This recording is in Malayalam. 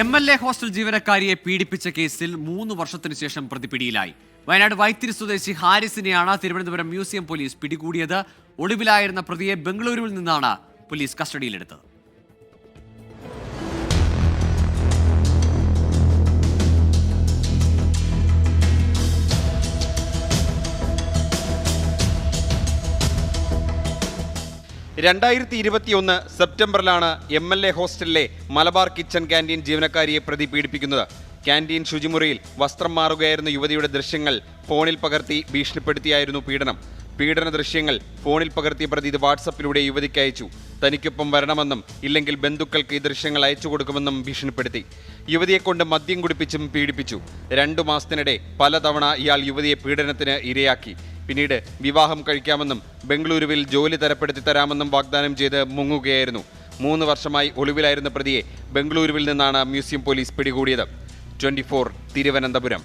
MLA ഹോസ്റ്റൽ ജീവനക്കാരിയെ പീഡിപ്പിച്ച കേസിൽ 3 വർഷത്തിനു ശേഷം പ്രതി പിടിയിലായി. വയനാട് വൈത്തിരി സ്വദേശി ഹാരിസിനെയാണ് തിരുവനന്തപുരം മ്യൂസിയം പോലീസ് പിടികൂടിയത്. ഒളിവിലായിരുന്ന പ്രതിയെ ബംഗളൂരുവിൽ നിന്നാണ് പോലീസ് കസ്റ്റഡിയിലെടുത്തത്. സെപ്റ്റംബറിലാണ് MLA ഹോസ്റ്റലിലെ മലബാർ കിച്ചൺ ക്യാൻറ്റീൻ ജീവനക്കാരിയെ പ്രതി പീഡിപ്പിക്കുന്നത്. ക്യാൻറ്റീൻ ശുചിമുറിയിൽ വസ്ത്രം മാറുകയായിരുന്ന യുവതിയുടെ ദൃശ്യങ്ങൾ ഫോണിൽ പകർത്തി ഭീഷണിപ്പെടുത്തിയായിരുന്നു പീഡനം. പീഡന ദൃശ്യങ്ങൾ ഫോണിൽ പകർത്തിയ പ്രതി ഇത് വാട്സപ്പിലൂടെ യുവതിക്ക് അയച്ചു. തനിക്കൊപ്പം വരണമെന്നും ഇല്ലെങ്കിൽ ബന്ധുക്കൾക്ക് ഈ ദൃശ്യങ്ങൾ അയച്ചു കൊടുക്കുമെന്നും ഭീഷണിപ്പെടുത്തി. യുവതിയെക്കൊണ്ട് മദ്യം കുടിപ്പിച്ചും പീഡിപ്പിച്ചു. 2 മാസത്തിനിടെ പലതവണ ഇയാൾ യുവതിയെ പീഡനത്തിന് ഇരയാക്കി. പിന്നീട് വിവാഹം കഴിക്കാമെന്നും ബംഗളൂരുവിൽ ജോലി തരപ്പെടുത്തി തരാമെന്നും വാഗ്ദാനം ചെയ്ത് മുങ്ങുകയായിരുന്നു. 3 വർഷമായി ഒളിവിലായിരുന്ന പ്രതിയെ ബംഗളൂരുവിൽ നിന്നാണ് മ്യൂസിയം പോലീസ് പിടികൂടിയത്. 24 തിരുവനന്തപുരം.